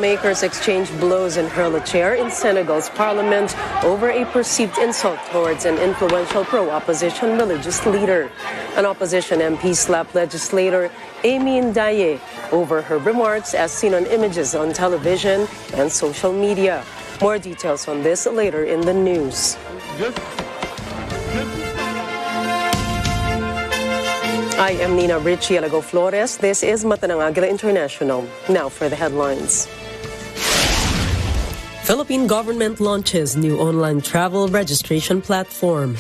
Lawmakers exchange blows and hurl a chair in Senegal's parliament over a perceived insult towards an influential pro-opposition religious leader. An opposition MP slapped legislator Amy Ndaye over her remarks as seen on images on television and social media. More details on this later in the news. I am Nina Richie Flores. This is Mata ng Agila International. Now for the headlines. Philippine government launches new online travel registration platform.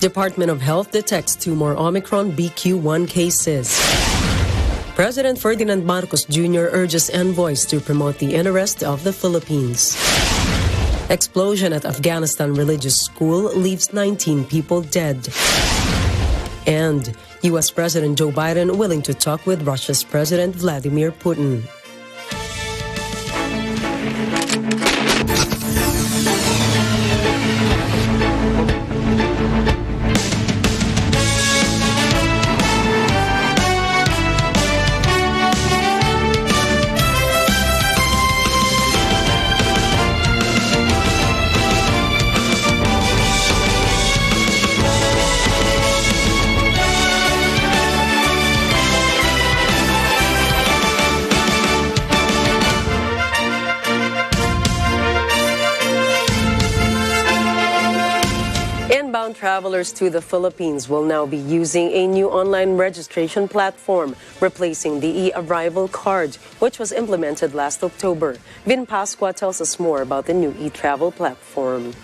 Department of Health detects 2 more Omicron BQ1 cases. President Ferdinand Marcos Jr. urges envoys to promote the interest of the Philippines. Explosion at Afghanistan religious school leaves 19 people dead. And U.S. President Joe Biden willing to talk with Russia's President Vladimir Putin. Inbound travelers to the Philippines will now be using a new online registration platform, replacing the e-arrival card, which was implemented last October. Vin Pascua tells us more about the new e-travel platform.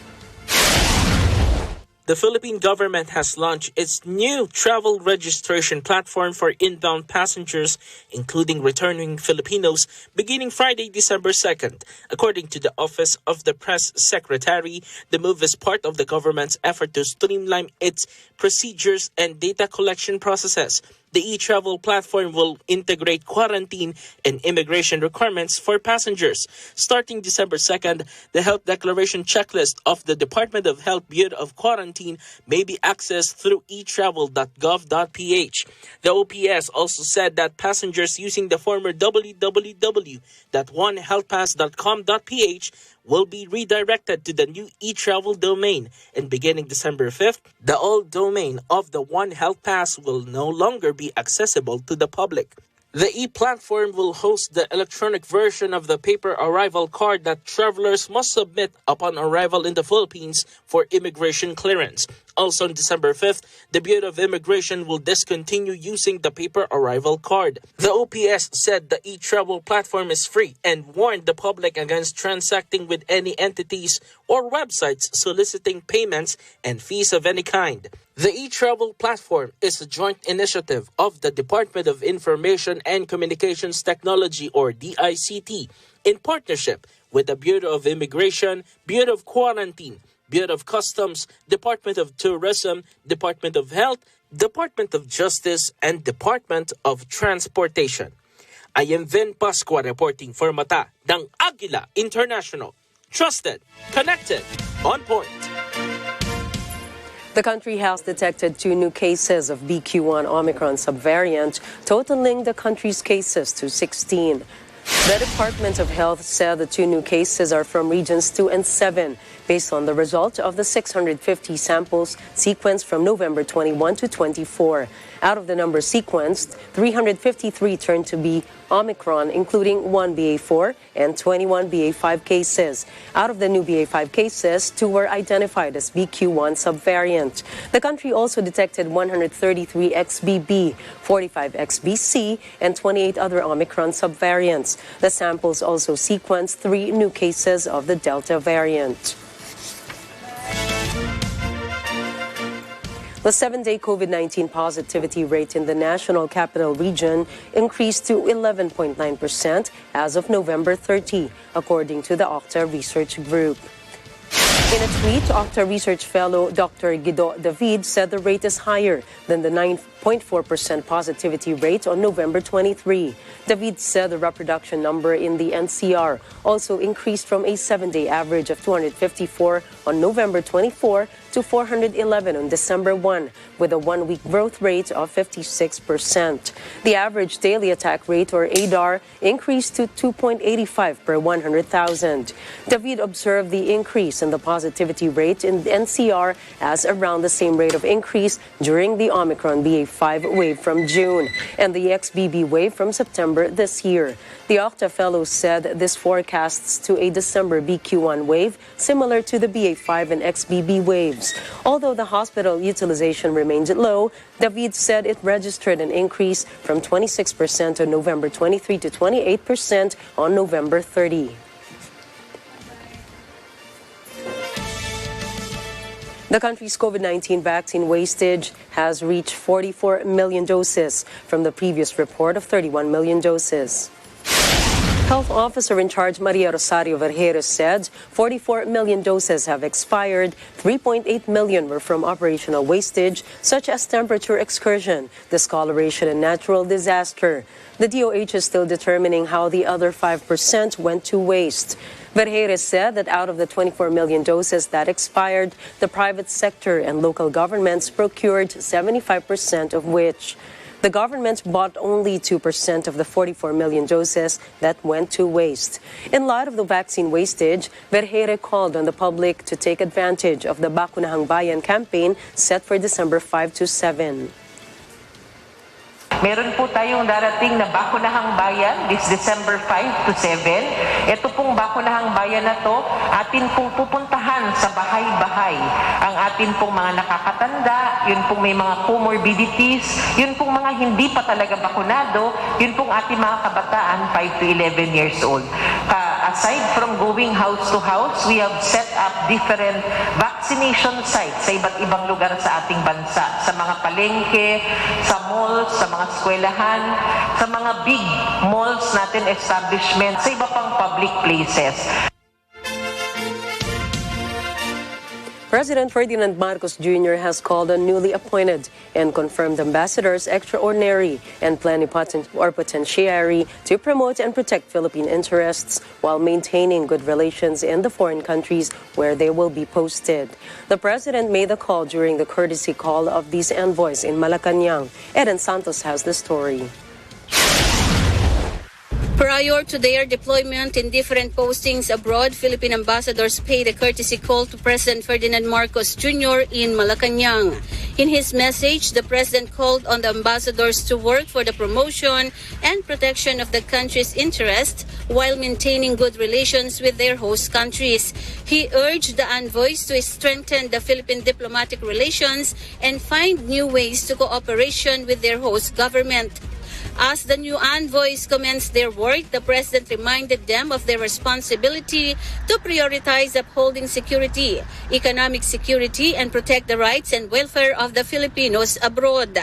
The Philippine government has launched its new travel registration platform for inbound passengers, including returning Filipinos, beginning Friday, December 2nd. According to the Office of the Press Secretary, the move is part of the government's effort to streamline its procedures and data collection processes. The e-travel platform will integrate quarantine and immigration requirements for passengers. Starting December 2nd, the health declaration checklist of the Department of Health Bureau of Quarantine may be accessed through etravel.gov.ph. The OPS also said that passengers using the former www.onehealthpass.com.ph will be redirected to the new e-travel domain, and beginning December 5th, the old domain of the One Health Pass will no longer be accessible to the public. The e-platform will host the electronic version of the paper arrival card that travelers must submit upon arrival in the Philippines for immigration clearance. Also on December 5th, the Bureau of Immigration will discontinue using the paper arrival card. The OPS said the e-travel platform is free and warned the public against transacting with any entities or websites soliciting payments and fees of any kind. The e-travel platform is a joint initiative of the Department of Information and Communications Technology, or DICT, in partnership with the Bureau of Immigration, Bureau of Quarantine, Bureau of Customs, Department of Tourism, Department of Health, Department of Justice, and Department of Transportation. I am Vin Pascua reporting for Mata ng Agila International. Trusted, connected, on point. The country has detected 2 new cases of BQ1 Omicron subvariant, totaling the country's cases to 16. The Department of Health said the 2 new cases are from regions 2 and 7, based on the result of the 650 samples sequenced from November 21 to 24. Out of the number sequenced, 353 turned to be Omicron, including 1 BA4 and 21 BA5 cases. Out of the new BA5 cases, 2 were identified as BQ1 subvariant. The country also detected 133 XBB, 45 XBC, and 28 other Omicron subvariants. The samples also sequenced 3 new cases of the Delta variant. The 7-day COVID-19 positivity rate in the National Capital Region increased to 11.9% as of November 30, according to the Octa Research Group. In a tweet, Octa Research Fellow Dr. Guido David said the rate is higher than the 9.9% 0.4% positivity rate on November 23. David said the reproduction number in the NCR also increased from a 7-day average of 254 on November 24 to 411 on December 1, with a one-week growth rate of 56%. The average daily attack rate, or ADAR, increased to 2.85 per 100,000. David observed the increase in the positivity rate in the NCR as around the same rate of increase during the Omicron BA.5 wave from June and the XBB wave from September this year. The Octa Fellow said this forecasts to a December BQ1 wave similar to the BA.5 and XBB waves. Although the hospital utilization remained low, David said it registered an increase from 26% on November 23 to 28% on November 30. The country's COVID-19 vaccine wastage has reached 44 million doses from the previous report of 31 million doses. Health Officer in charge Maria Rosario Vergeres said 44 million doses have expired. 3.8 million were from operational wastage, such as temperature excursion, discoloration, and natural disaster. The DOH is still determining how the other 5% went to waste. Vergeres said that out of the 24 million doses that expired, the private sector and local governments procured 75% of which. The government bought only 2% of the 44 million doses that went to waste. In light of the vaccine wastage, Vergeres called on the public to take advantage of the Bakunahang Bayan campaign set for December 5 to 7. Meron po tayong darating na Bakunahang Bayan this December 5 to 7. Ito pong Bakunahang Bayan na to, atin pong pupuntahan sa bahay-bahay. Ang atin pong mga nakakatanda, yun pong may mga comorbidities, yun pong mga hindi pa talaga bakunado, yun pong ating mga kabataan 5 to 11 years old. Aside from going house to house, we have set up different vaccination sites sa iba't ibang lugar sa ating bansa. Sa mga palengke, sa malls, sa mga eskwelahan, sa mga big malls natin, establishment, sa iba pang public places. President Ferdinand Marcos Jr. has called on newly appointed and confirmed ambassadors extraordinary and plenipotentiary to promote and protect Philippine interests while maintaining good relations in the foreign countries where they will be posted. The president made the call during the courtesy call of these envoys in Malacanang. Eden Santos has the story. Prior to their deployment in different postings abroad, Philippine ambassadors paid a courtesy call to President Ferdinand Marcos Jr. in Malacanang. In his message, the president called on the ambassadors to work for the promotion and protection of the country's interests while maintaining good relations with their host countries. He urged the envoys to strengthen the Philippine diplomatic relations and find new ways to cooperation with their host government. As the new envoys commenced their work, the president reminded them of their responsibility to prioritize upholding security, economic security, and protect the rights and welfare of the Filipinos abroad.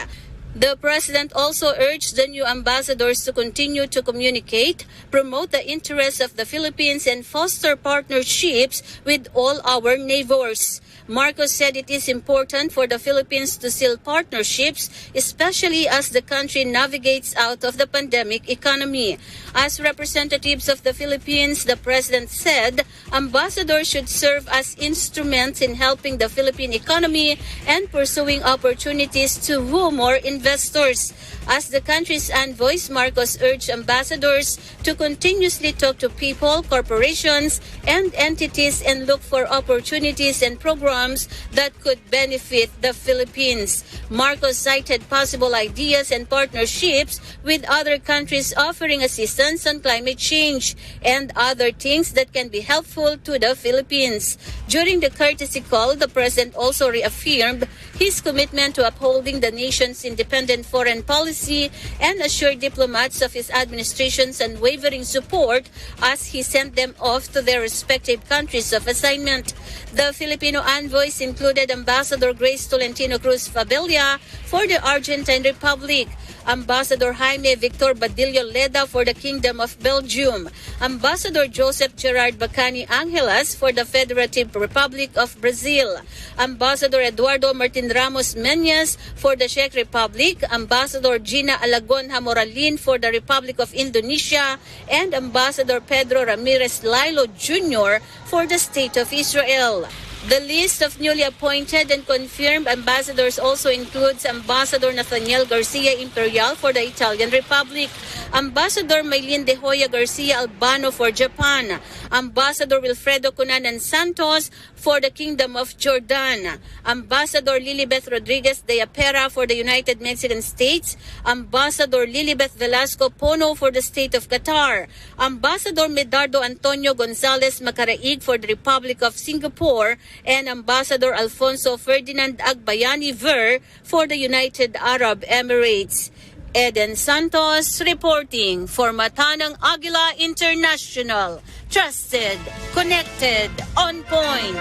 The president also urged the new ambassadors to continue to communicate, promote the interests of the Philippines, and foster partnerships with all our neighbors. Marcos said it is important for the Philippines to seal partnerships, especially as the country navigates out of the pandemic economy. As representatives of the Philippines, the president said ambassadors should serve as instruments in helping the Philippine economy and pursuing opportunities to woo more investors. As the country's envoys, Marcos urged ambassadors to continuously talk to people, corporations, and entities and look for opportunities and programs that could benefit the Philippines. Marcos cited possible ideas and partnerships with other countries offering assistance on climate change and other things that can be helpful to the Philippines. During the courtesy call, the president also reaffirmed his commitment to upholding the nation's independent foreign policy policy and assured diplomats of his administration's unwavering support as he sent them off to their respective countries of assignment. The Filipino envoys included Ambassador Grace Tolentino Cruz Fabella for the Argentine Republic, Ambassador Jaime Victor Badillo Leda for the Kingdom of Belgium, Ambassador Joseph Gerard Bacani Angelas for the Federative Republic of Brazil, Ambassador Eduardo Martin Ramos Meñas for the Czech Republic, Ambassador Gina Alagon Hamoralin for the Republic of Indonesia, and Ambassador Pedro Ramirez Lilo Jr. for the State of Israel. The list of newly appointed and confirmed ambassadors also includes Ambassador Nathaniel Garcia Imperial for the Italian Republic, Ambassador Maylin De Hoya Garcia Albano for Japan, Ambassador Wilfredo Cunanan Santos for the Kingdom of Jordan, Ambassador Lilibeth Rodriguez de Apera for the United Mexican States, Ambassador Lilibeth Velasco Pono for the State of Qatar, Ambassador Medardo Antonio Gonzalez Macaraig for the Republic of Singapore, and Ambassador Alfonso Ferdinand Agbayani Ver for the United Arab Emirates. Eden Santos reporting for Matanang Agila International. Trusted, connected, on point.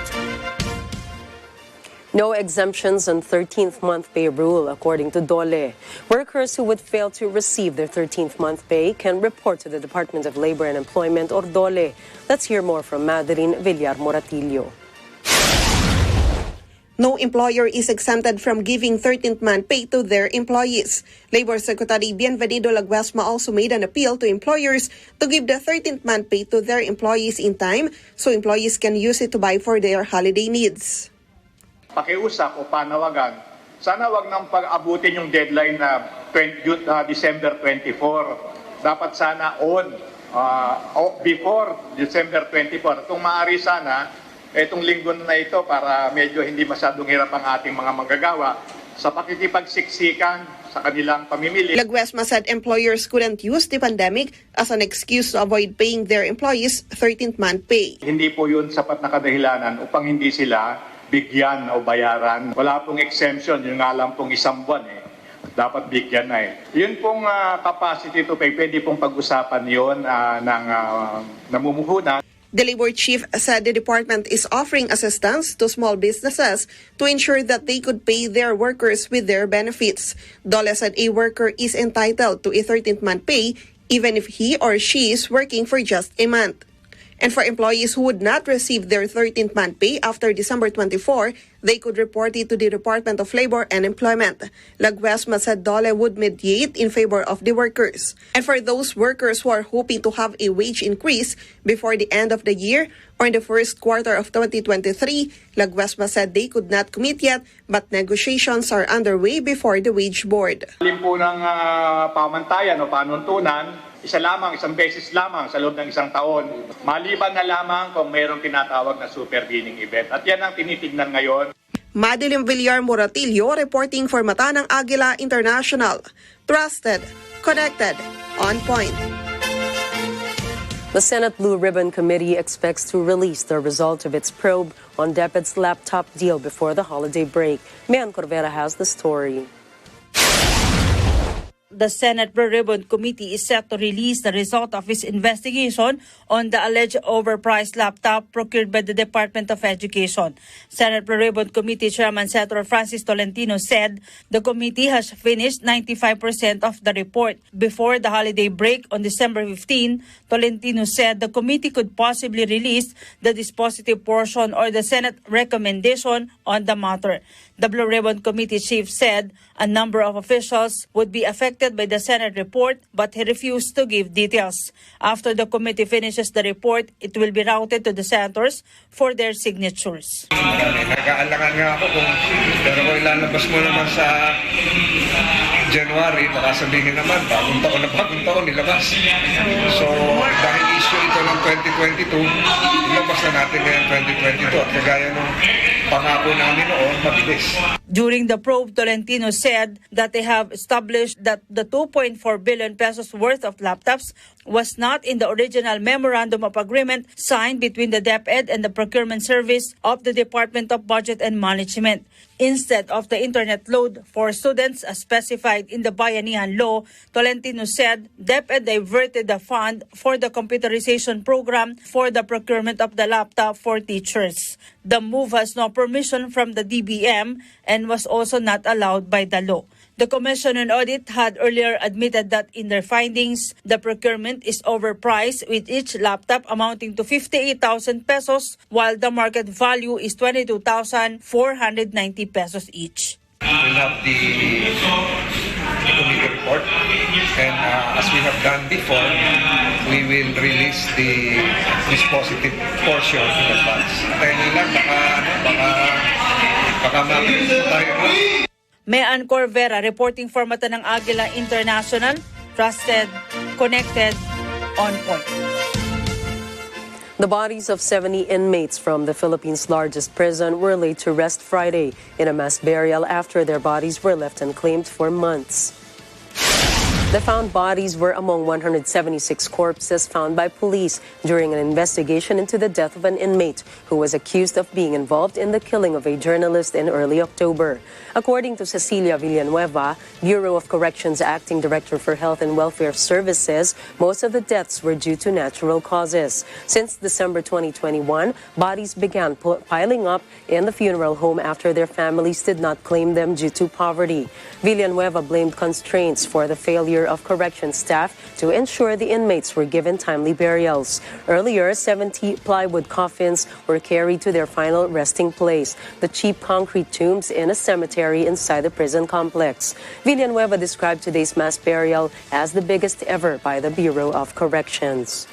No exemptions on 13th month pay rule, according to Dole. Workers who would fail to receive their 13th month pay can report to the Department of Labor and Employment or Dole. Let's hear more from Madeline Villar Moratillo. No employer is exempted from giving 13th month pay to their employees. Labor Secretary Bienvenido Laguasma also made an appeal to employers to give the 13th month pay to their employees in time so employees can use it to buy for their holiday needs. Pakiusap o panawagan, sana wag nang pag-abutin yung deadline na December 24. Dapat sana before December 24. Kung maaari sana, itong linggo na ito para medyo hindi masyadong hirap ang ating mga manggagawa sa pakikipagsiksikan sa kanilang pamimili. Laguesma said employers couldn't use the pandemic as an excuse to avoid paying their employees 13th month pay. Hindi po yun sapat na kadahilanan upang hindi sila bigyan o bayaran. Wala pong exemption, yun nga lang pong isang buwan dapat bigyan na Yun pong capacity to pay, pwede pong pag-usapan yun ng namumuhunan. The labor chief said the department is offering assistance to small businesses to ensure that they could pay their workers with their benefits. Dole said a worker is entitled to a 13th month pay even if he or she is working for just a month. And for employees who would not receive their 13th month pay after December 24, they could report it to the Department of Labor and Employment. Laguesma said Dole would mediate in favor of the workers. And for those workers who are hoping to have a wage increase before the end of the year or in the first quarter of 2023, Laguesma said they could not commit yet, but negotiations are underway before the wage board. Alim po ng pamantayan o panuntunan, isang beses lamang sa loob ng isang taon. Maliban na lamang kung mayroong tinatawag na supervening event. At yan ang tinitignan ngayon. Madeline Villar Moratillo reporting for Matanang Agila International. Trusted, connected, on point. The Senate Blue Ribbon Committee expects to release the result of its probe on DepEd's laptop deal before the holiday break. Mian Corvera has the story. The Senate Blue Ribbon Committee is set to release the result of its investigation on the alleged overpriced laptop procured by the Department of Education. Senate Blue Ribbon Committee Chairman Senator Francis Tolentino said the committee has finished 95% of the report. Before the holiday break on December 15, Tolentino said the committee could possibly release the dispositive portion or the Senate recommendation on the matter. The Blue Ribbon Committee chief said a number of officials would be affected by the Senate report, but he refused to give details. After the committee finishes the report, it will be routed to the senators for their signatures. Nag-aalangan nga ako pero kung ilalabas mo naman sa January, baka sabihin naman, bagong taon nilabas. So, dahil issue ito ng 2022, ilabas na natin ngayon 2022 at kagaya ng pangako namin noon, mabilis. During the probe, Tolentino said that they have established that the 2.4 billion pesos worth of laptops was not in the original memorandum of agreement signed between the DepEd and the Procurement Service of the Department of Budget and Management. Instead of the internet load for students as specified in the Bayanihan Law, Tolentino said DepEd diverted the fund for the computerization program for the procurement of the laptop for teachers. The move has no permission from the DBM and was also not allowed by the law. The Commission on Audit had earlier admitted that in their findings, the procurement is overpriced, with each laptop amounting to 58,000 pesos, while the market value is 22,490 pesos each. We'll have the committee report, and as we have done before, we will release the dispositive portion in advance. Dahil lang, baka makinig tayo. Mayan Corvera reporting for Mata ng Agila International, trusted, connected, on point. The bodies of 70 inmates from the Philippines' largest prison were laid to rest Friday in a mass burial after their bodies were left unclaimed for months. The found bodies were among 176 corpses found by police during an investigation into the death of an inmate who was accused of being involved in the killing of a journalist in early October. According to Cecilia Villanueva, Bureau of Corrections Acting Director for Health and Welfare Services, most of the deaths were due to natural causes. Since December 2021, bodies began piling up in the funeral home after their families did not claim them due to poverty. Villanueva blamed constraints for the failure of correction staff to ensure the inmates were given timely burials. Earlier, 70 plywood coffins were carried to their final resting place, the cheap concrete tombs in a cemetery inside the prison complex. Villanueva described today's mass burial as the biggest ever by the Bureau of Corrections.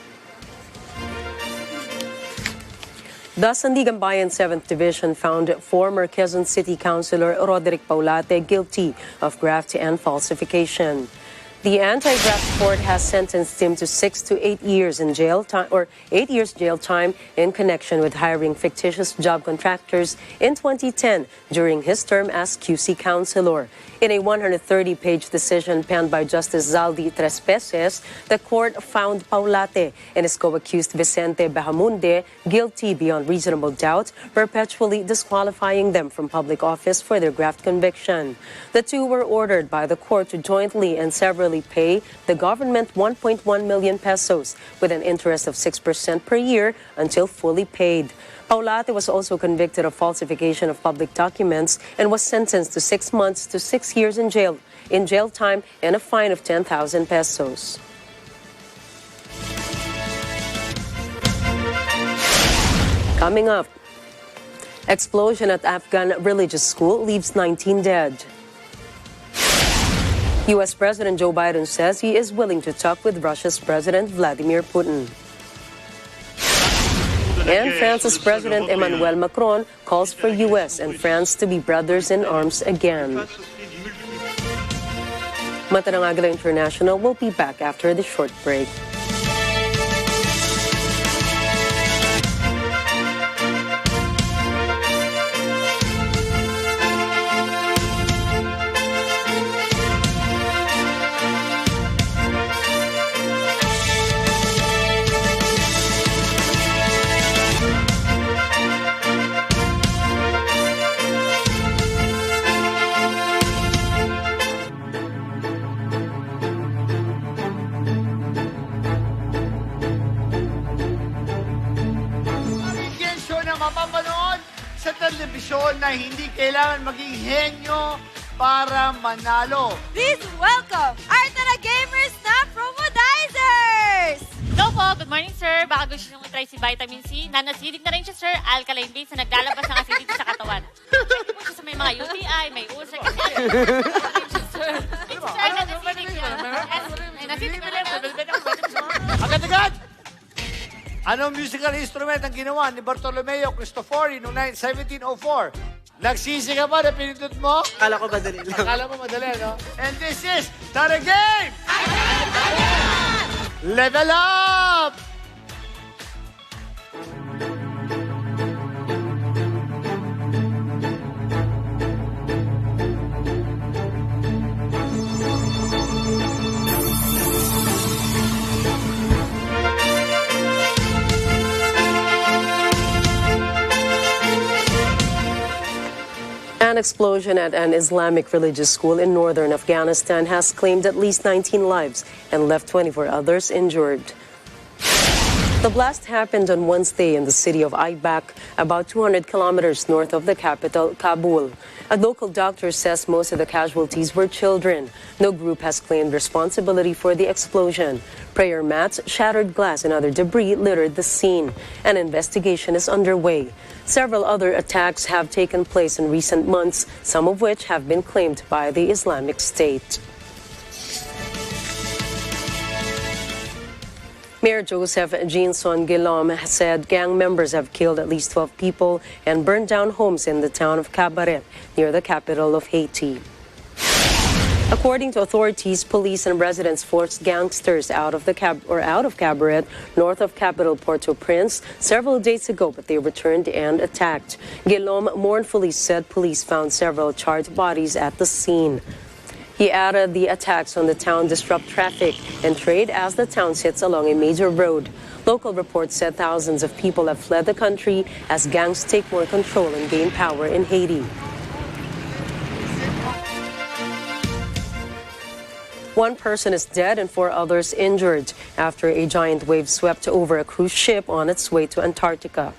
The Sandigan Bayan 7th Division found former Quezon City Councilor Roderick Paulate guilty of graft and falsification. The anti-graft court has sentenced him to 6 to 8 years in jail time, or 8 years jail time in connection with hiring fictitious job contractors in 2010 during his term as QC councilor. In a 130-page decision penned by Justice Zaldi Trespeces, the court found Paulate and his co-accused Vicente Bahamunde guilty beyond reasonable doubt, perpetually disqualifying them from public office for their graft conviction. The two were ordered by the court to jointly and severally pay the government 1.1 million pesos with an interest of 6% per year until fully paid. Paulate was also convicted of falsification of public documents and was sentenced to 6 months to 6 years in jail time and a fine of 10,000 pesos. Coming up, explosion at Afghan religious school leaves 19 dead. U.S. President Joe Biden says he is willing to talk with Russia's President Vladimir Putin. And France's President Emmanuel Macron calls for U.S. and France to be brothers in arms again. Mata ng Agila International will be back after the short break. Mapapanood sa telebisyon na hindi kailangan maging henyo para manalo. Please welcome our Gamers na Promodizers! Hello po, good morning sir. Baka gusto nyo try si Vitamin C. Nanasidig na rin siya sir, alkaline base na naglalabas ng acidity sa katawan. Check mo siya sa may mga UTI, may ulcer kasi. Sir, nanasidig siya. Yes, nanasidig na rin. Agad-agad! Anong musical instrument ang ginawa ni Bartolomeo Cristofori noong 1704? Nagsisi ka ba na pinindot mo? Akala ko madali lang. Akala mo madali, no? And this is Tara Game! Level up! An explosion at an Islamic religious school in northern Afghanistan has claimed at least 19 lives and left 24 others injured. The blast happened on Wednesday in the city of Aibak, about 200 kilometers north of the capital, Kabul. A local doctor says most of the casualties were children. No group has claimed responsibility for the explosion. Prayer mats, shattered glass, and other debris littered the scene. An investigation is underway. Several other attacks have taken place in recent months, some of which have been claimed by the Islamic State. Mayor Joseph Jeanson Guillaume said gang members have killed at least 12 people and burned down homes in the town of Cabaret, near the capital of Haiti. According to authorities, police and residents forced gangsters out of Cabaret, north of capital Port-au-Prince, several days ago, but they returned and attacked. Guillaume mournfully said police found several charred bodies at the scene. He added the attacks on the town disrupt traffic and trade as the town sits along a major road. Local reports said thousands of people have fled the country as gangs take more control and gain power in Haiti. One person is dead and 4 others injured after a giant wave swept over a cruise ship on its way to Antarctica.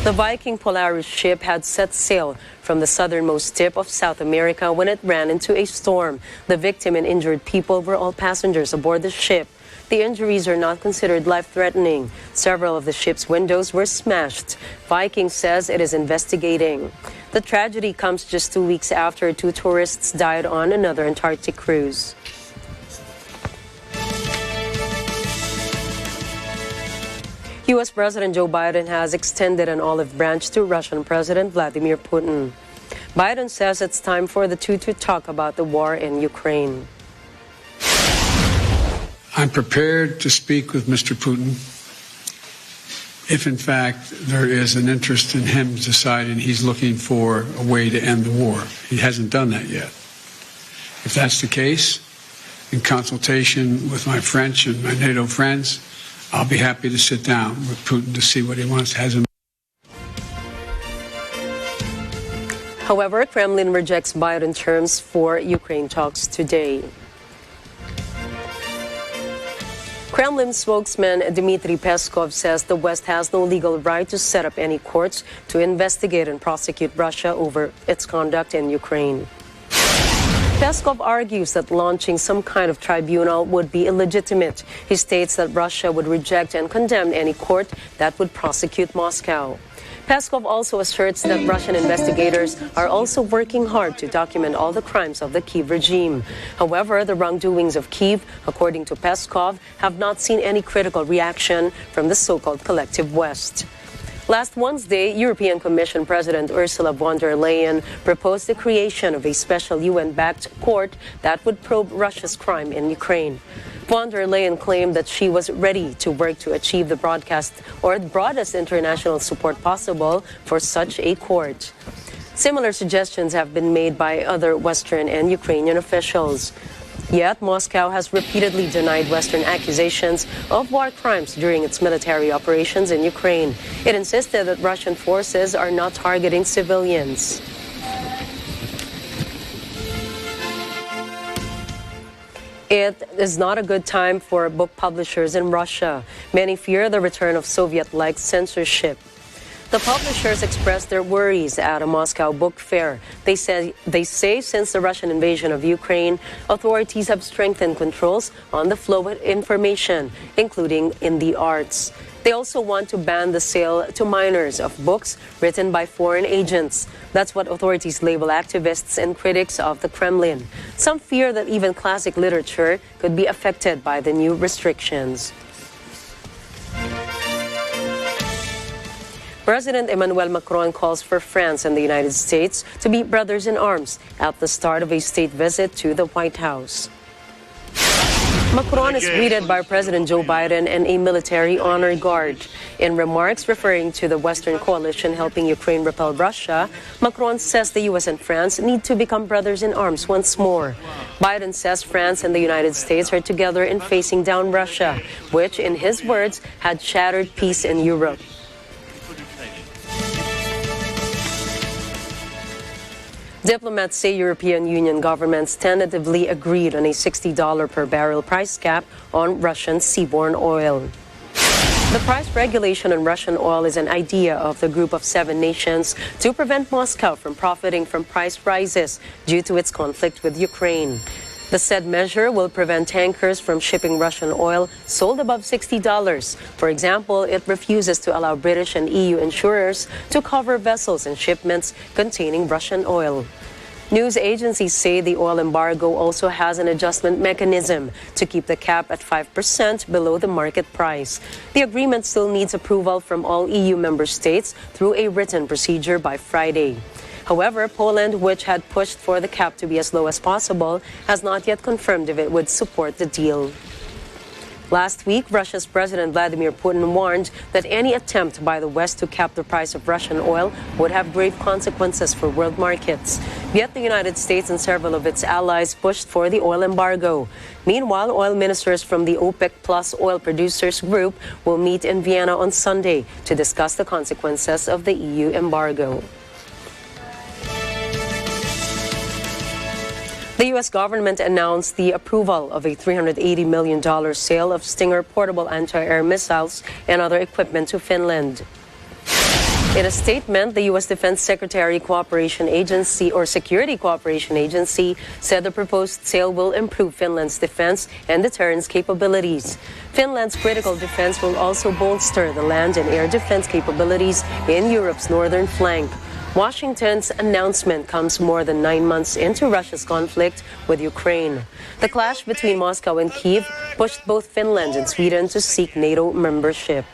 The Viking Polaris ship had set sail from the southernmost tip of South America when it ran into a storm. The victim and injured people were all passengers aboard the ship. The injuries are not considered life-threatening. Several of the ship's windows were smashed. Viking says it is investigating. The tragedy comes just 2 weeks after 2 tourists died on another Antarctic cruise. U.S. President Joe Biden has extended an olive branch to Russian President Vladimir Putin. Biden says it's time for the two to talk about the war in Ukraine. I'm prepared to speak with Mr. Putin if, in fact, there is an interest in him deciding he's looking for a way to end the war. He hasn't done that yet. If that's the case, in consultation with my French and my NATO friends, I'll be happy to sit down with Putin to see what he wants. However, Kremlin rejects Biden terms for Ukraine talks today. Kremlin spokesman Dmitry Peskov says the West has no legal right to set up any courts to investigate and prosecute Russia over its conduct in Ukraine. Peskov argues that launching some kind of tribunal would be illegitimate. He states that Russia would reject and condemn any court that would prosecute Moscow. Peskov also asserts that Russian investigators are also working hard to document all the crimes of the Kyiv regime. However, the wrongdoings of Kyiv, according to Peskov, have not seen any critical reaction from the so-called collective West. Last Wednesday, European Commission President Ursula von der Leyen proposed the creation of a special UN-backed court that would probe Russia's crime in Ukraine. Von der Leyen claimed that she was ready to work to achieve the broadest international support possible for such a court. Similar suggestions have been made by other Western and Ukrainian officials. Yet, Moscow has repeatedly denied Western accusations of war crimes during its military operations in Ukraine. It insisted that Russian forces are not targeting civilians. It is not a good time for book publishers in Russia. Many fear the return of Soviet-like censorship. The publishers expressed their worries at a Moscow book fair. They say since the Russian invasion of Ukraine, authorities have strengthened controls on the flow of information, including in the arts. They also want to ban the sale to minors of books written by foreign agents. That's what authorities label activists and critics of the Kremlin. Some fear that even classic literature could be affected by the new restrictions. President Emmanuel Macron calls for France and the United States to be brothers in arms at the start of a state visit to the White House. Macron is greeted by President Joe Biden and a military honor guard. In remarks referring to the Western coalition helping Ukraine repel Russia, Macron says the U.S. and France need to become brothers in arms once more. Biden says France and the United States are together in facing down Russia, which, in his words, had shattered peace in Europe. Diplomats say European Union governments tentatively agreed on a $60 per barrel price cap on Russian seaborne oil. The price regulation on Russian oil is an idea of the Group of 7 nations to prevent Moscow from profiting from price rises due to its conflict with Ukraine. The said measure will prevent tankers from shipping Russian oil sold above $60. For example, it refuses to allow British and EU insurers to cover vessels and shipments containing Russian oil. News agencies say the oil embargo also has an adjustment mechanism to keep the cap at 5% below the market price. The agreement still needs approval from all EU member states through a written procedure by Friday. However, Poland, which had pushed for the cap to be as low as possible, has not yet confirmed if it would support the deal. Last week, Russia's President Vladimir Putin warned that any attempt by the West to cap the price of Russian oil would have grave consequences for world markets. Yet the United States and several of its allies pushed for the oil embargo. Meanwhile, oil ministers from the OPEC Plus oil producers group will meet in Vienna on Sunday to discuss the consequences of the EU embargo. The U.S. government announced the approval of a $380 million sale of Stinger portable anti-air missiles and other equipment to Finland. In a statement, the U.S. Defense Secretary Cooperation Agency or Security Cooperation Agency said the proposed sale will improve Finland's defense and deterrence capabilities. Finland's critical defense will also bolster the land and air defense capabilities in Europe's northern flank. Washington's announcement comes more than 9 months into Russia's conflict with Ukraine. The clash between Moscow and Kyiv pushed both Finland and Sweden to seek NATO membership.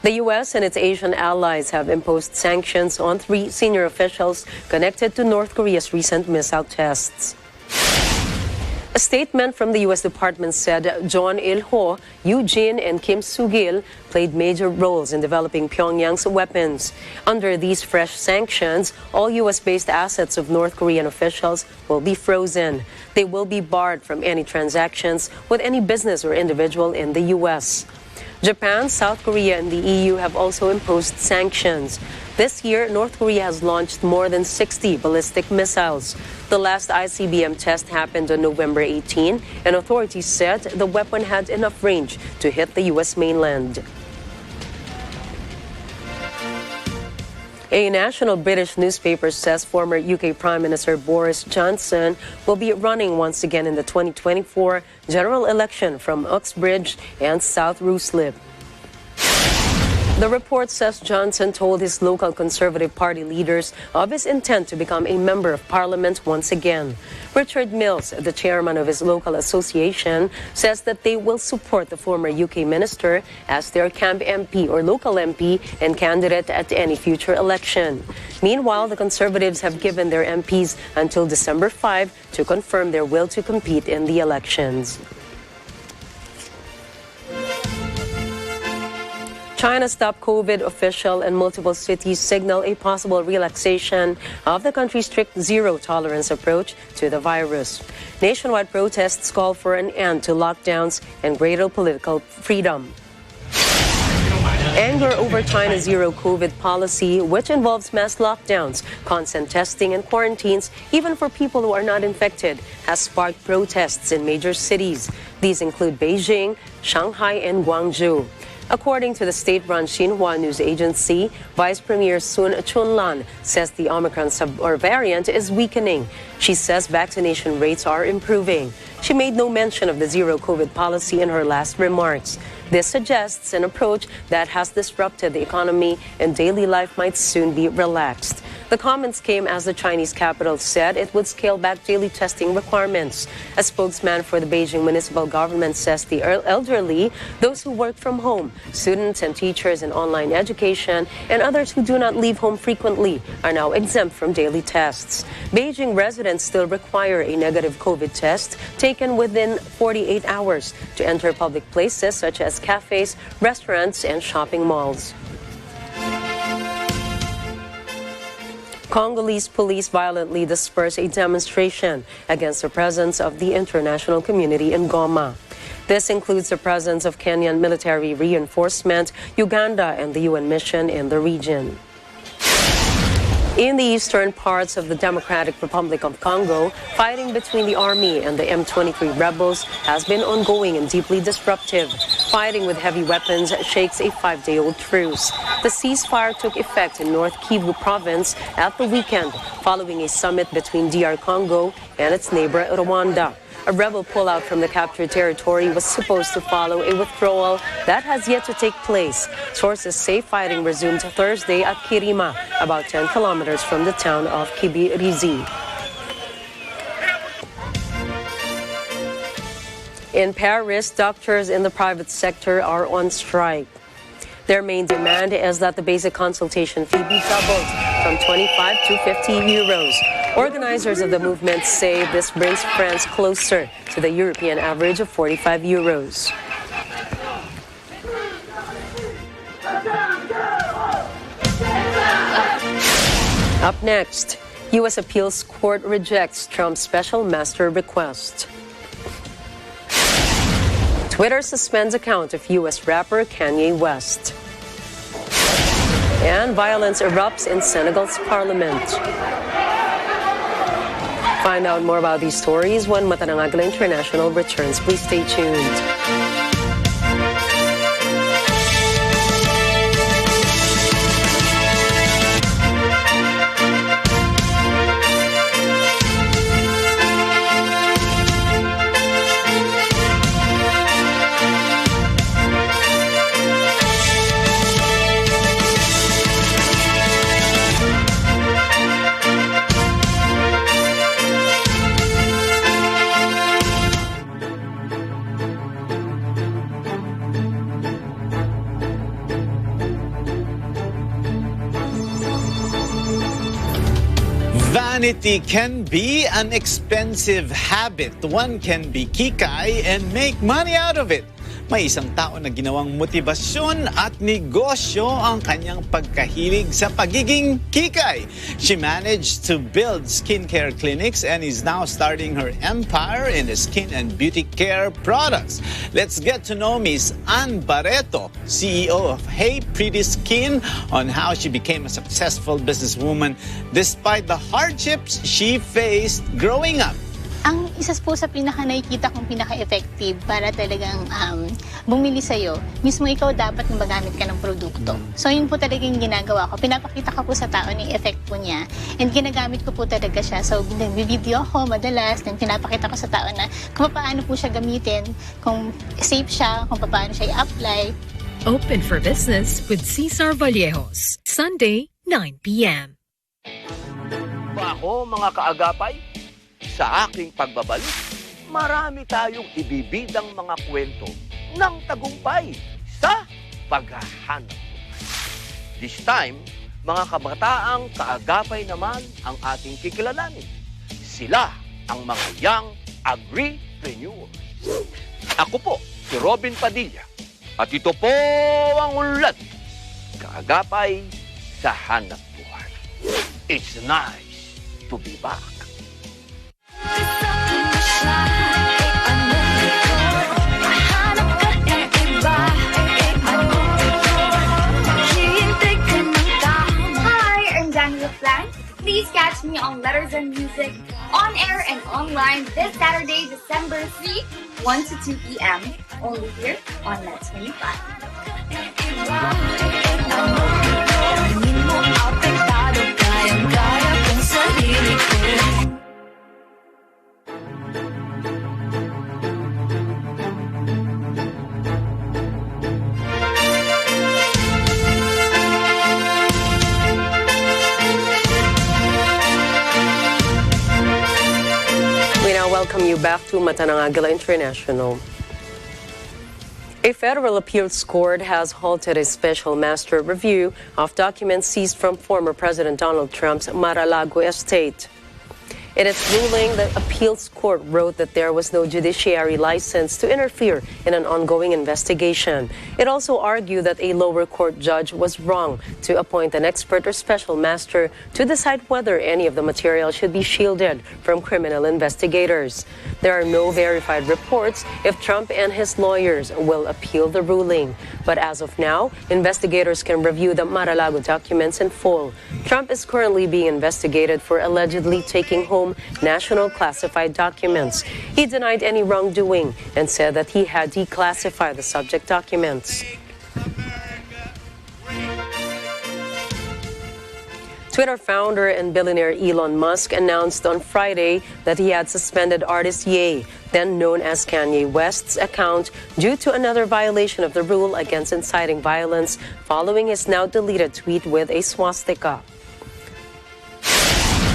The U.S. and its Asian allies have imposed sanctions on 3 senior officials connected to North Korea's recent missile tests. A statement from the U.S. Department said John Il-ho, Yoo Jin, and Kim Soo-gil played major roles in developing Pyongyang's weapons. Under these fresh sanctions, all U.S.-based assets of North Korean officials will be frozen. They will be barred from any transactions with any business or individual in the U.S. Japan, South Korea, and the EU have also imposed sanctions. This year, North Korea has launched more than 60 ballistic missiles. The last ICBM test happened on November 18, and authorities said the weapon had enough range to hit the U.S. mainland. A national British newspaper says former UK Prime Minister Boris Johnson will be running once again in the 2024 general election from Uxbridge and South Ruislip. The report says Johnson told his local Conservative Party leaders of his intent to become a member of Parliament once again. Richard Mills, the chairman of his local association, says that they will support the former UK minister as their camp MP or local MP and candidate at any future election. Meanwhile, the Conservatives have given their MPs until December 5 to confirm their will to compete in the elections. China's top COVID official and multiple cities signal a possible relaxation of the country's strict zero-tolerance approach to the virus. Nationwide protests call for an end to lockdowns and greater political freedom. Anger over China's zero-COVID policy, which involves mass lockdowns, constant testing, and quarantines, even for people who are not infected, has sparked protests in major cities. These include Beijing, Shanghai, and Guangzhou. According to the state-run Xinhua news agency, Vice Premier Sun Chunlan says the Omicron variant is weakening. She says vaccination rates are improving. She made no mention of the zero-COVID policy in her last remarks. This suggests an approach that has disrupted the economy and daily life might soon be relaxed. The comments came as the Chinese capital said it would scale back daily testing requirements. A spokesman for the Beijing municipal government says the elderly, those who work from home, students and teachers in online education, and others who do not leave home frequently are now exempt from daily tests. Beijing residents still require a negative COVID test taken within 48 hours to enter public places such as cafes, restaurants, and shopping malls. Congolese police violently dispersed a demonstration against the presence of the international community in Goma. This includes the presence of Kenyan military reinforcement, Uganda, and the UN mission in the region. In the eastern parts of the Democratic Republic of Congo, fighting between the army and the M23 rebels has been ongoing and deeply disruptive. Fighting with heavy weapons shakes a 5-day-old truce. The ceasefire took effect in North Kivu province at the weekend, following a summit between DR Congo and its neighbor Rwanda. A rebel pullout from the captured territory was supposed to follow a withdrawal that has yet to take place. Sources say fighting resumed Thursday at Kirima, about 10 kilometers from the town of Kibirizi. In Paris, doctors in the private sector are on strike. Their main demand is that the basic consultation fee be doubled from 25 to 50 euros. Organizers of the movement say this brings France closer to the European average of 45 euros. Up next, U.S. appeals court rejects Trump's special master request. Twitter suspends account of U.S. rapper Kanye West. And violence erupts in Senegal's parliament. Find out more about these stories when Mata ng Agila International returns. Please stay tuned. Vanity can be an expensive habit. One can be kikay and make money out of it. May isang tao na ginawang motibasyon at negosyo ang kanyang pagkahilig sa pagiging kikay. She managed to build skincare clinics and is now starting her empire in the skin and beauty care products. Let's get to know Miss Ann Barreto, CEO of Hey Pretty Skin, on how she became a successful businesswoman despite the hardships she faced growing up. Ang isa po sa nakikita kong pinaka-effective para talagang bumili sa'yo, mismo ikaw dapat magamit ka ng produkto. So yun po talagang ginagawa ko. Pinapakita ko po sa tao ng effect po niya. And ginagamit ko po talaga siya. So nag-video ako madalas, then pinapakita ko sa tao na kung paano po siya gamitin, kung safe siya, kung paano siya i-apply. Open for business with Cesar Vallejos, Sunday, 9 p.m. Ako mga kaagapay, sa aking pagbabalik, marami tayong ibibidang mga kwento ng tagumpay sa paghahanap. This time, mga kabataang kaagapay naman ang ating kikilalanin. Sila ang mga young agripreneurs. Ako po, si Robin Padilla. At ito po ang ulat, kaagapay sa hanap buhay. It's nice to be back. Please catch me on Letters and Music, on air and online this Saturday, December 3, 1 to 2 p.m. Only here on Net 25. Welcome you back to Mata ng Agila International. A federal appeals court has halted a special master review of documents seized from former President Donald Trump's Mar-a-Lago estate. In its ruling, the appeals court wrote that there was no judiciary license to interfere in an ongoing investigation. It also argued that a lower court judge was wrong to appoint an expert or special master to decide whether any of the material should be shielded from criminal investigators. There are no verified reports if Trump and his lawyers will appeal the ruling. But as of now, investigators can review the Mar-a-Lago documents in full. Trump is currently being investigated for allegedly taking home national classified documents. He denied any wrongdoing and said that he had declassified the subject documents. Twitter founder and billionaire Elon Musk announced on Friday that he had suspended artist Ye, then known as Kanye West's account, due to another violation of the rule against inciting violence following his now deleted tweet with a swastika.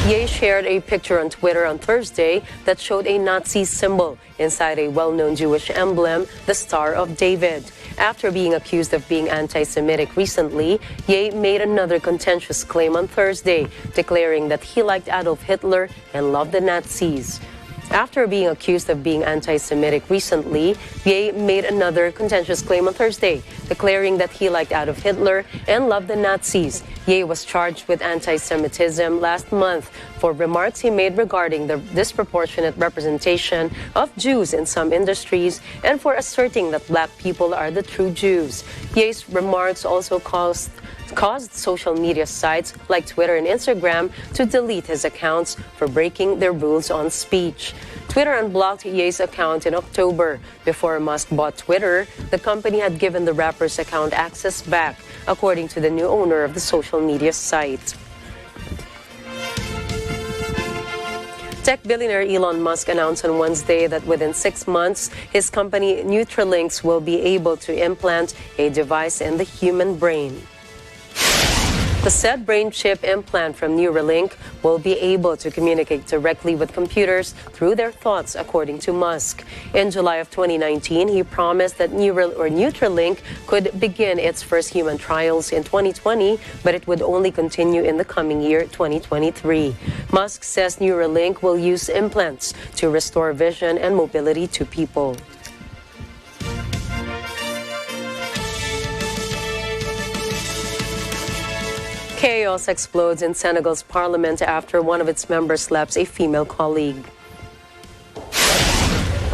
Ye shared a picture on Twitter on Thursday that showed a Nazi symbol inside a well-known Jewish emblem, the Star of David. After being accused of being anti-Semitic recently, Ye made another contentious claim on Thursday, declaring that he liked Adolf Hitler and loved the Nazis. After being accused of being anti-Semitic recently, Ye made another contentious claim on Thursday, declaring that he liked Adolf Hitler and loved the Nazis. Ye was charged with anti-Semitism last month for remarks he made regarding the disproportionate representation of Jews in some industries and for asserting that black people are the true Jews. Ye's remarks also caused social media sites like Twitter and Instagram to delete his accounts for breaking their rules on speech. Twitter unblocked Ye's account in October. Before Musk bought Twitter, the company had given the rapper's account access back, according to the new owner of the social media site. Tech billionaire Elon Musk announced on Wednesday that within 6 months, his company Neuralinks will be able to implant a device in the human brain. The said brain chip implant from Neuralink will be able to communicate directly with computers through their thoughts, according to Musk. In July of 2019, he promised that Neuralink could begin its first human trials in 2020, but it would only continue in the coming year, 2023. Musk says Neuralink will use implants to restore vision and mobility to people. Chaos explodes in Senegal's parliament after one of its members slaps a female colleague.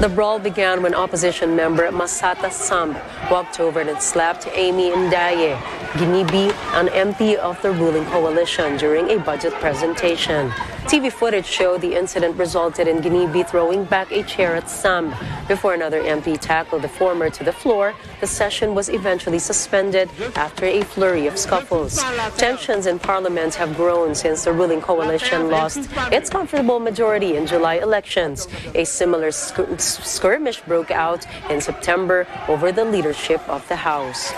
The brawl began when opposition member Massata Samb walked over and slapped Amy Ndaye Ginibi, an MP of the ruling coalition, during a budget presentation. TV footage showed the incident resulted in Ginibi throwing back a chair at Samb. Before another MP tackled the former to the floor, the session was eventually suspended after a flurry of scuffles. Tensions in Parliament have grown since the ruling coalition lost its comfortable majority in July elections. A similar skirmish broke out in September over the leadership of the House.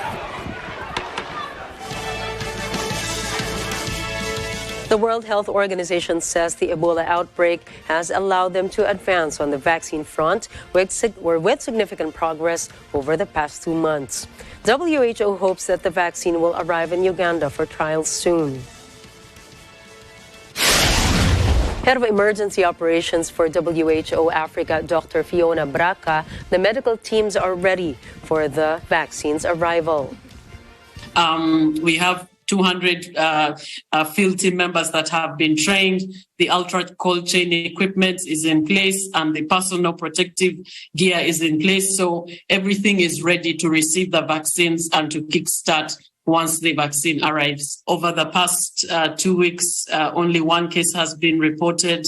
The World Health Organization says the Ebola outbreak has allowed them to advance on the vaccine front with significant progress over the past 2 months. WHO hopes that the vaccine will arrive in Uganda for trials soon. Head of Emergency Operations for WHO Africa, Dr. Fiona Braca, the medical teams are ready for the vaccine's arrival. We have 200 field team members that have been trained. The ultra cold chain equipment is in place and the personal protective gear is in place. So everything is ready to receive the vaccines and to kickstart once the vaccine arrives. Over the past 2 weeks, only one case has been reported.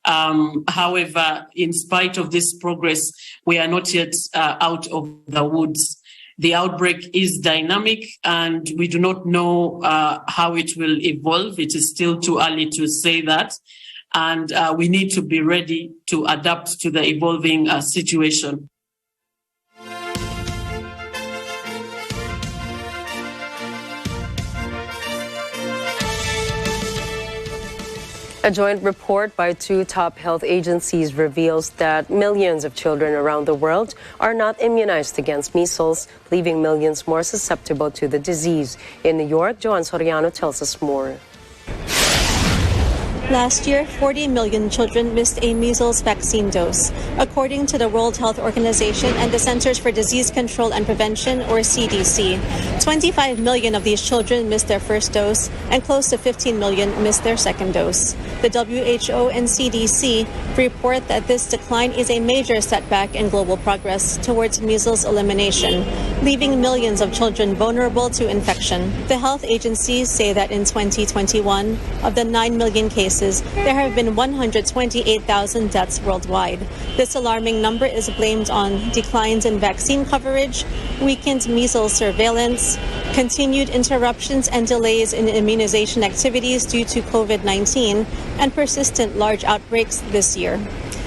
However, in spite of this progress, we are not yet out of the woods. The outbreak is dynamic and we do not know how it will evolve. It is still too early to say that. And we need to be ready to adapt to the evolving situation. A joint report by 2 top health agencies reveals that millions of children around the world are not immunized against measles, leaving millions more susceptible to the disease. In New York, Joan Soriano tells us more. Last year, 40 million children missed a measles vaccine dose, according to the World Health Organization and the Centers for Disease Control and Prevention, or CDC. 25 million of these children missed their first dose, and close to 15 million missed their second dose. The WHO and CDC report that this decline is a major setback in global progress towards measles elimination, leaving millions of children vulnerable to infection. The health agencies say that in 2021, of the 9 million cases, there have been 128,000 deaths worldwide. This alarming number is blamed on declines in vaccine coverage, weakened measles surveillance, continued interruptions and delays in immunization activities due to COVID-19, and persistent large outbreaks this year.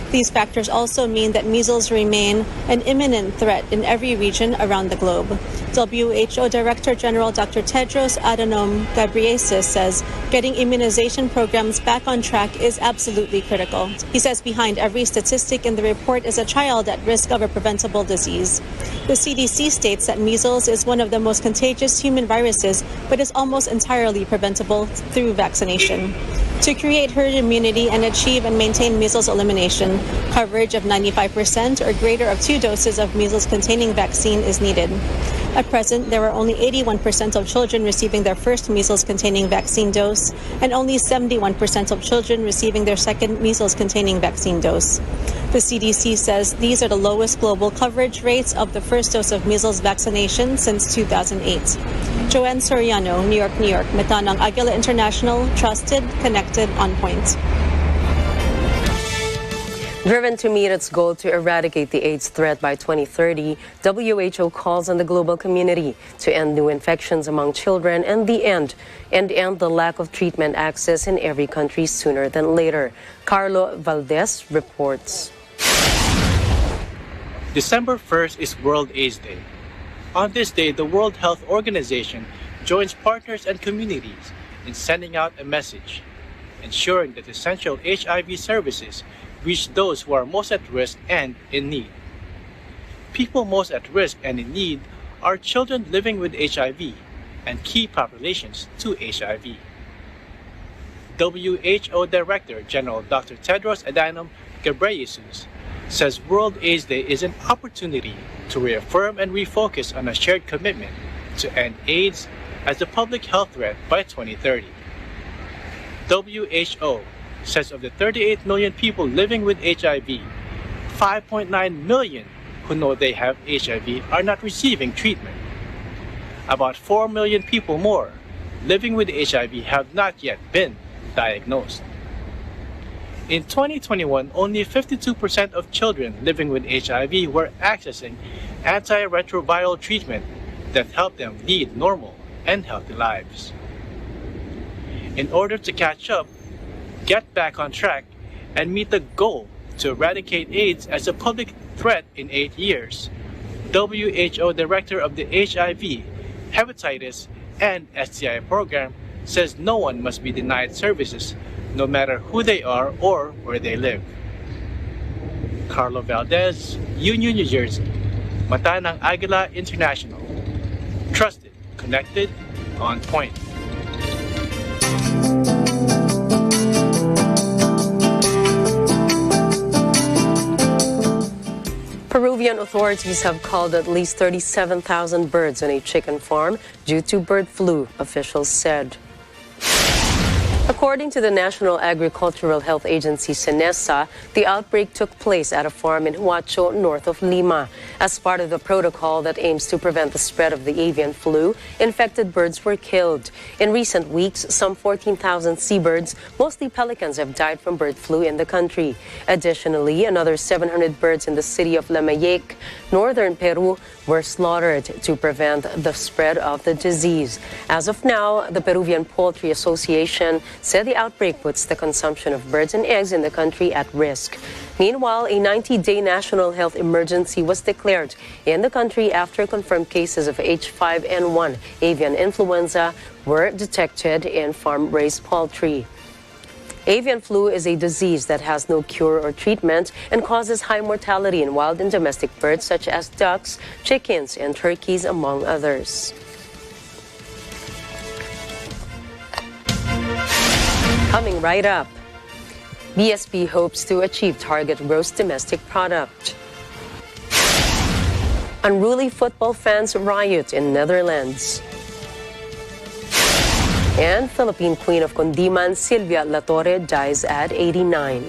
These factors also mean that measles remain an imminent threat in every region around the globe. WHO Director General Dr. Tedros Adhanom Ghebreyesus says getting immunization programs back on track is absolutely critical. He says behind every statistic in the report is a child at risk of a preventable disease. The CDC states that measles is one of the most contagious human viruses, but is almost entirely preventable through vaccination. To create herd immunity and achieve and maintain measles elimination, coverage of 95% or greater of 2 doses of measles-containing vaccine is needed. At present, there are only 81% of children receiving their first measles-containing vaccine dose and only 71% of children receiving their second measles-containing vaccine dose. The CDC says these are the lowest global coverage rates of the first dose of measles vaccination since 2008. Joanne Soriano, New York, New York. Metanang Agila International, trusted, connected, on point. Driven to meet its goal to eradicate the AIDS threat by 2030, WHO calls on the global community to end new infections among children and end the lack of treatment access in every country sooner than later. Carlo Valdez reports. December 1st is World AIDS Day. On this day, the World Health Organization joins partners and communities in sending out a message, ensuring that essential HIV services reach those who are most at risk and in need. People most at risk and in need are children living with HIV and key populations to HIV. WHO Director General Dr. Tedros Adhanom Ghebreyesus says World AIDS Day is an opportunity to reaffirm and refocus on a shared commitment to end AIDS as a public health threat by 2030. WHO says of the 38 million people living with HIV, 5.9 million who know they have HIV are not receiving treatment. About 4 million people more living with HIV have not yet been diagnosed. In 2021, only 52% of children living with HIV were accessing antiretroviral treatment that helped them lead normal and healthy lives. In order to catch up, get back on track, and meet the goal to eradicate AIDS as a public threat in 8 years, WHO Director of the HIV, Hepatitis, and STI program says no one must be denied services, no matter who they are or where they live. Carlo Valdez, Union, New Jersey. Mata ng Agila International. Trusted, connected, on point. Peruvian authorities have culled at least 37,000 birds on a chicken farm due to bird flu, officials said. According to the National Agricultural Health Agency, SENESA, the outbreak took place at a farm in Huacho, north of Lima. As part of the protocol that aims to prevent the spread of the avian flu, infected birds were killed. In recent weeks, some 14,000 seabirds, mostly pelicans, have died from bird flu in the country. Additionally, another 700 birds in the city of Lameyque, northern Peru, were slaughtered to prevent the spread of the disease. As of now, the Peruvian Poultry Association said the outbreak puts the consumption of birds and eggs in the country at risk. Meanwhile, a 90-day national health emergency was declared in the country after confirmed cases of H5N1 avian influenza were detected in farm-raised poultry. Avian flu is a disease that has no cure or treatment and causes high mortality in wild and domestic birds such as ducks, chickens, and turkeys, among others. Coming right up, BSP hopes to achieve target gross domestic product. Unruly football fans riot in Netherlands. And Philippine Queen of Condiman, Silvia Latorre, dies at 89.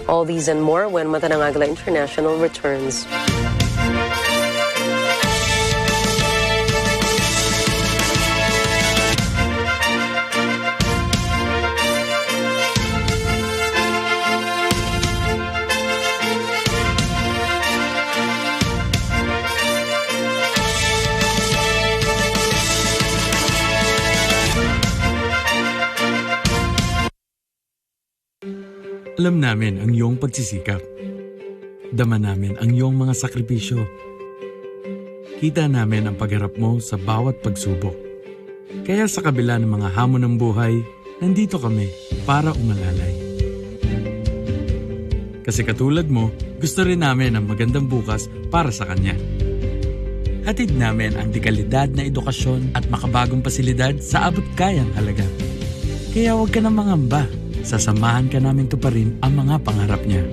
All these and more when Mata ng Agila International returns. Alam namin ang iyong pagsisikap. Dama namin ang iyong mga sakripisyo. Kita namin ang pagharap mo sa bawat pagsubok. Kaya sa kabila ng mga hamon ng buhay, nandito kami para umalalay. Kasi katulad mo, gusto rin namin ang magandang bukas para sa kanya. Hatid namin ang dekalidad na edukasyon at makabagong pasilidad sa abot kayang halaga. Kaya huwag ka na mangamba. Sasamahan ka namin tuparin ang mga pangarap niya.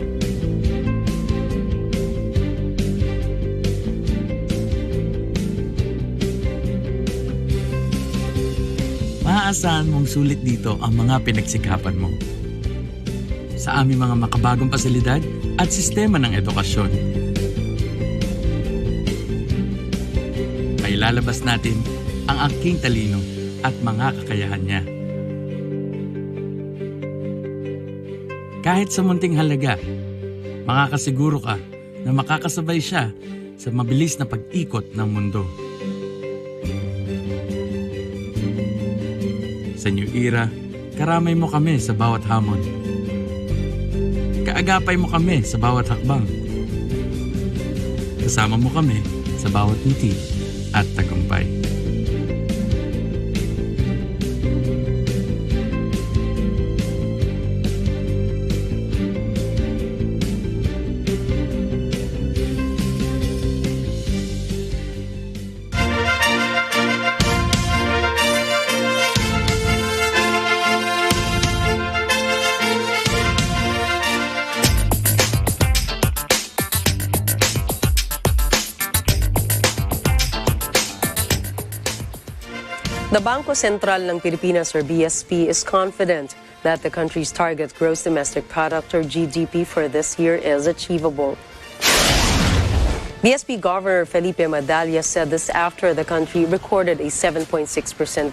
Maaasahan mong sulit dito ang mga pinagsikapan mo. Sa aming mga makabagong pasilidad at sistema ng edukasyon. Mailalabas natin ang aking talino at mga kakayahan niya. Kahit sa munting halaga, makakasiguro ka na makakasabay siya sa mabilis na pag-ikot ng mundo. Sa New Era, karamay mo kami sa bawat hamon. Kaagapay mo kami sa bawat hakbang. Kasama mo kami sa bawat ngiti at tagumpay. The Bangko Sentral ng Pilipinas or BSP is confident that the country's target gross domestic product or GDP for this year is achievable. BSP Governor Felipe Medalla said this after the country recorded a 7.6%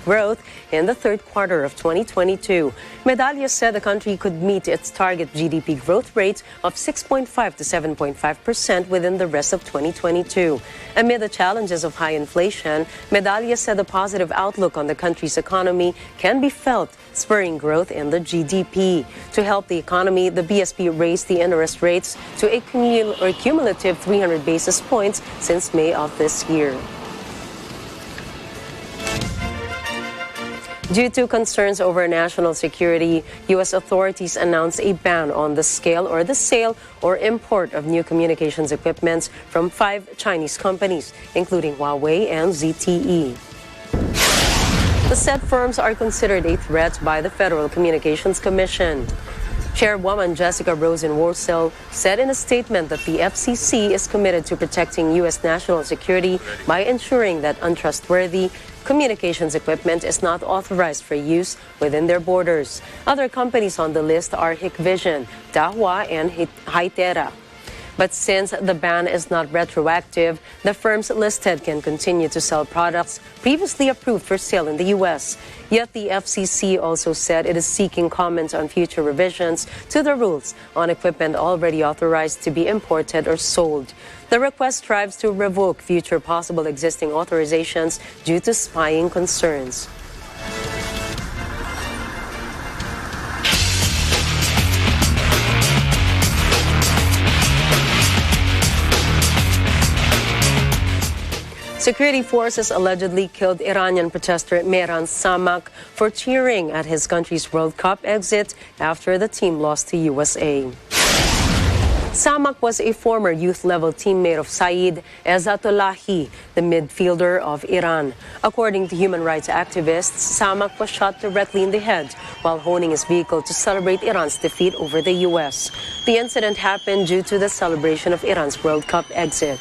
growth in the third quarter of 2022. Medalla said the country could meet its target GDP growth rate of 6.5 to 7.5% within the rest of 2022. Amid the challenges of high inflation, Medalla said the positive outlook on the country's economy can be felt, spurring growth in the GDP. To help the economy, the BSP raised the interest rates to a cumulative 300 basis points since May of this year. Due to concerns over national security, U.S. authorities announced a ban on the scale or the sale or import of new communications equipment from 5 Chinese companies, including Huawei and ZTE. The said firms are considered a threat by the Federal Communications Commission. Chairwoman Jessica Rosenworcel said in a statement that the FCC is committed to protecting U.S. national security by ensuring that untrustworthy communications equipment is not authorized for use within their borders. Other companies on the list are Hikvision, Dahua, and Hytera. But since the ban is not retroactive, the firms listed can continue to sell products previously approved for sale in the U.S. Yet the FCC also said it is seeking comments on future revisions to the rules on equipment already authorized to be imported or sold. The request strives to revoke future possible existing authorizations due to spying concerns. Security forces allegedly killed Iranian protester Mehran Samak for cheering at his country's World Cup exit after the team lost to USA. Samak was a former youth-level teammate of Saeed Ezzatullahi, the midfielder of Iran. According to human rights activists, Samak was shot directly in the head while honing his vehicle to celebrate Iran's defeat over the U.S. The incident happened due to the celebration of Iran's World Cup exit.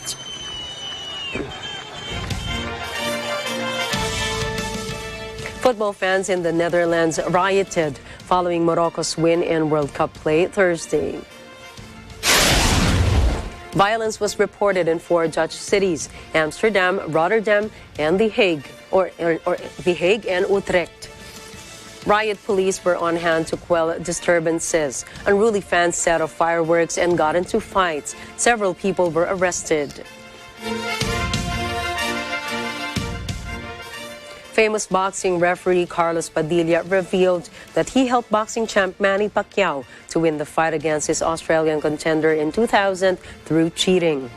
Football fans in the Netherlands rioted following Morocco's win in World Cup play Thursday. Violence was reported in 4 Dutch cities: Amsterdam, Rotterdam, and The Hague, or The Hague and Utrecht. Riot police were on hand to quell disturbances. Unruly fans set off fireworks and got into fights. Several people were arrested. Famous boxing referee Carlos Padilla revealed that he helped boxing champ Manny Pacquiao to win the fight against his Australian contender in 2000 through cheating.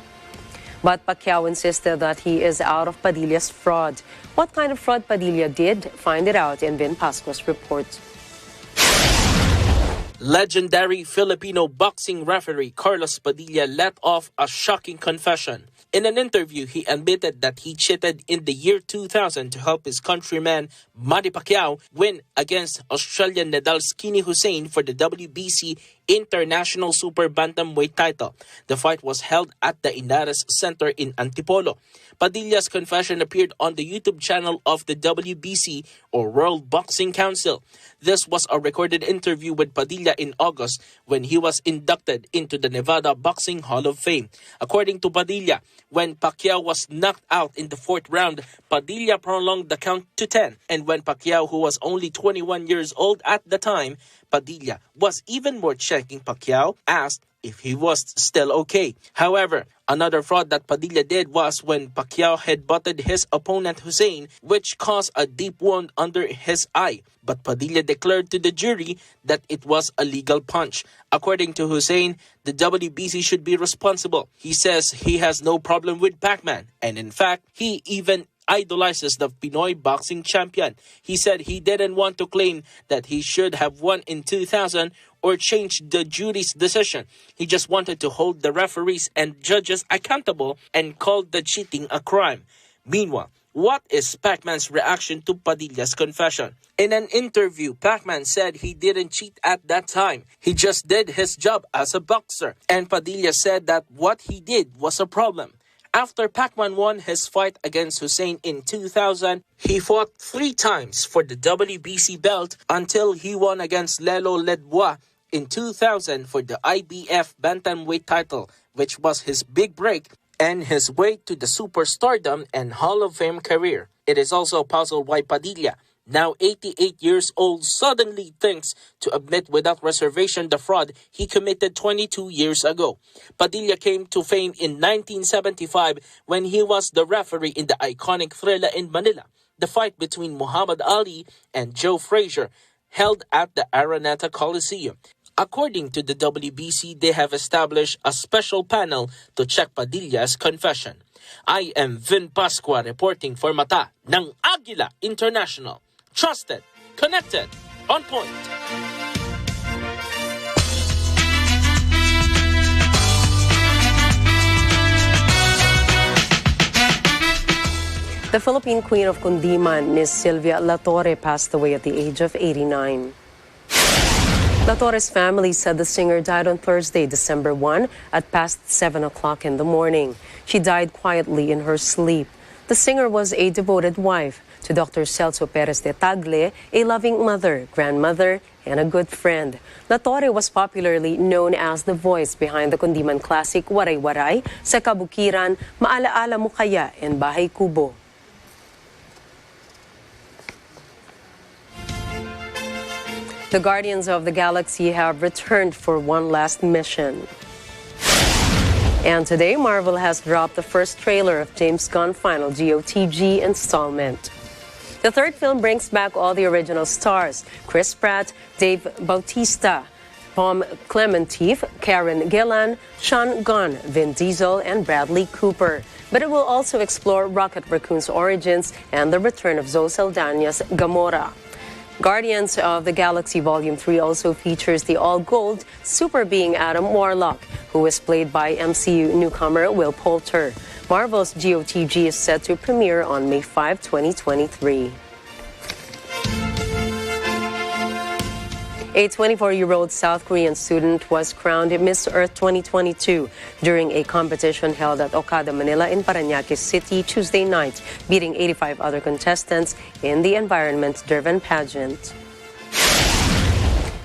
But Pacquiao insisted that he is out of Padilla's fraud. What kind of fraud Padilla did? Find it out in Vin Pascua's report. Legendary Filipino boxing referee Carlos Padilla let off a shocking confession. In an interview, he admitted that he cheated in the year 2000 to help his countryman Manny Pacquiao win against Australian Nadal Skinny Hussein for the WBC International Super Bantamweight title. The fight was held at the Inares Center in Antipolo. Padilla's confession appeared on the YouTube channel of the WBC, or World Boxing Council. This was a recorded interview with Padilla in August when he was inducted into the Nevada Boxing Hall of Fame. According to Padilla, when Pacquiao was knocked out in the 4th round, Padilla prolonged the count to 10. And when Pacquiao, who was only 21 years old at the time, Padilla was even more checking Pacquiao, asked if he was still okay. However, another fraud that Padilla did was when Pacquiao headbutted his opponent Hussein, which caused a deep wound under his eye. But Padilla declared to the jury that it was a legal punch. According to Hussein, the WBC should be responsible. He says he has no problem with Pac-Man, and in fact, he even idolizes the Pinoy boxing champion. He said he didn't want to claim that he should have won in 2000 or change the jury's decision. He just wanted to hold the referees and judges accountable and called the cheating a crime. Meanwhile, what is Pac-Man's reaction to Padilla's confession? In an interview, Pac-Man said he didn't cheat at that time. He just did his job as a boxer. And Padilla said that what he did was a problem. After Pac-Man won his fight against Hussein in 2000, he fought 3 times for the WBC belt until he won against Lelo Ledbois in 2000 for the IBF Bantamweight title, which was his big break and his way to the superstardom and Hall of Fame career. It is also a puzzle why Padilla, now 88 years old, suddenly thinks to admit without reservation the fraud he committed 22 years ago. Padilla came to fame in 1975 when he was the referee in the iconic Thrilla in Manila, the fight between Muhammad Ali and Joe Frazier, held at the Araneta Coliseum. According to the WBC, they have established a special panel to check Padilla's confession. I am Vin Pascua reporting for Mata ng Agila International. Trusted, connected, on point. The Philippine Queen of Kundiman, Ms. Sylvia La Torre, passed away at the age of 89. La Torre's family said the singer died on Thursday, December 1, at past 7 o'clock in the morning. She died quietly in her sleep. The singer was a devoted wife to Dr. Celso Perez de Tagle, a loving mother, grandmother, and a good friend. La Torre was popularly known as the voice behind the Kundiman classic Waray Waray, Sa Kabukiran, Maalaala Mo Kaya, and Bahay Kubo. The Guardians of the Galaxy have returned for one last mission. And today, Marvel has dropped the first trailer of James Gunn's final GOTG installment. The third film brings back all the original stars: Chris Pratt, Dave Bautista, Tom Clementif, Karen Gillan, Sean Gunn, Vin Diesel, and Bradley Cooper. But it will also explore Rocket Raccoon's origins and the return of Zoe Saldana's Gamora. Guardians of the Galaxy Volume 3 also features the all-gold super being Adam Warlock, who is played by MCU newcomer Will Poulter. Marvel's GOTG is set to premiere on May 5, 2023. A 24-year-old South Korean student was crowned Miss Earth 2022 during a competition held at Okada, Manila in Parañaque City Tuesday night, beating 85 other contestants in the environment-driven pageant.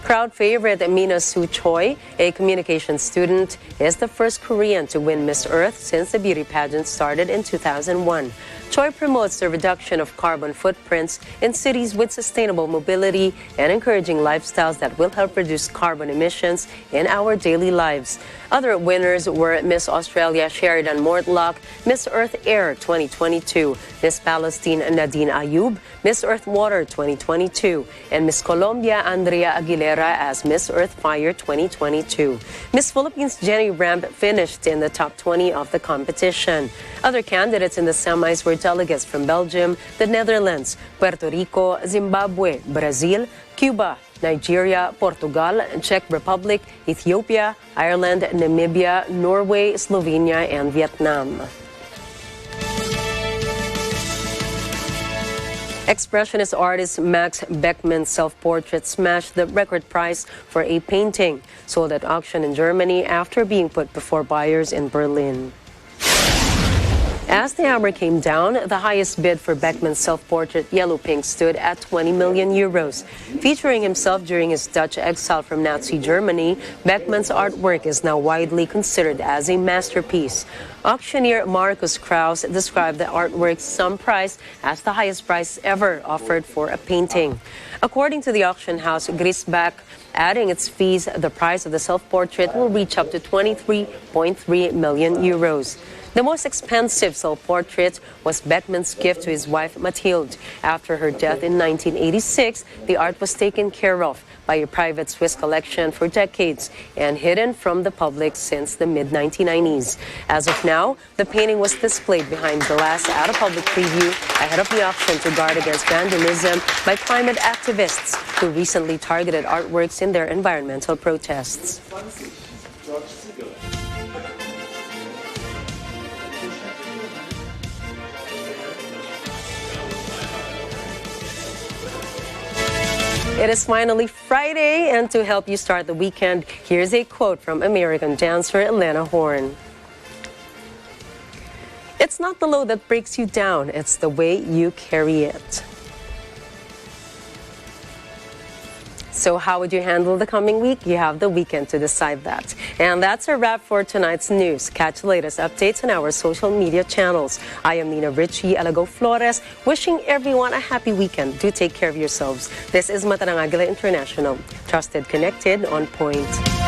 Crowd favorite Mina Soo Choi, a communications student, is the first Korean to win Miss Earth since the beauty pageant started in 2001. Choi promotes the reduction of carbon footprints in cities with sustainable mobility and encouraging lifestyles that will help reduce carbon emissions in our daily lives. Other winners were Miss Australia Sheridan Mortlock, Miss Earth Air 2022, Miss Palestine Nadine Ayub, Miss Earth Water 2022, and Miss Colombia Andrea Aguilera as Miss Earth Fire 2022. Miss Philippines Jenny Ramp finished in the top 20 of the competition. Other candidates in the semis were delegates from Belgium, the Netherlands, Puerto Rico, Zimbabwe, Brazil, Cuba, Nigeria, Portugal, Czech Republic, Ethiopia, Ireland, Namibia, Norway, Slovenia, and Vietnam. Expressionist artist Max Beckmann's self-portrait smashed the record price for a painting sold at auction in Germany after being put before buyers in Berlin. As the hammer came down, the highest bid for Beckmann's self-portrait Yellow Pink stood at 20 million euros. Featuring himself during his Dutch exile from Nazi Germany, Beckmann's artwork is now widely considered as a masterpiece. Auctioneer Marcus Kraus described the artwork's sum price as the highest price ever offered for a painting. According to the auction house Griesbach, adding its fees, the price of the self-portrait will reach up to 23.3 million euros. The most expensive self-portrait was Beckmann's gift to his wife Mathilde. After her death in 1986, the art was taken care of by a private Swiss collection for decades and hidden from the public since the mid-1990s. As of now, the painting was displayed behind glass at a public preview ahead of the auction to guard against vandalism by climate activists who recently targeted artworks in their environmental protests. It is finally Friday, and to help you start the weekend, here's a quote from American dancer Lena Horne. "It's not the load that breaks you down, it's the way you carry it." So how would you handle the coming week? You have the weekend to decide that. And that's a wrap for tonight's news. Catch the latest updates on our social media channels. I am Nina Richie Alago Flores, wishing everyone a happy weekend. Do take care of yourselves. This is Matanang Agila International. Trusted, connected, on point.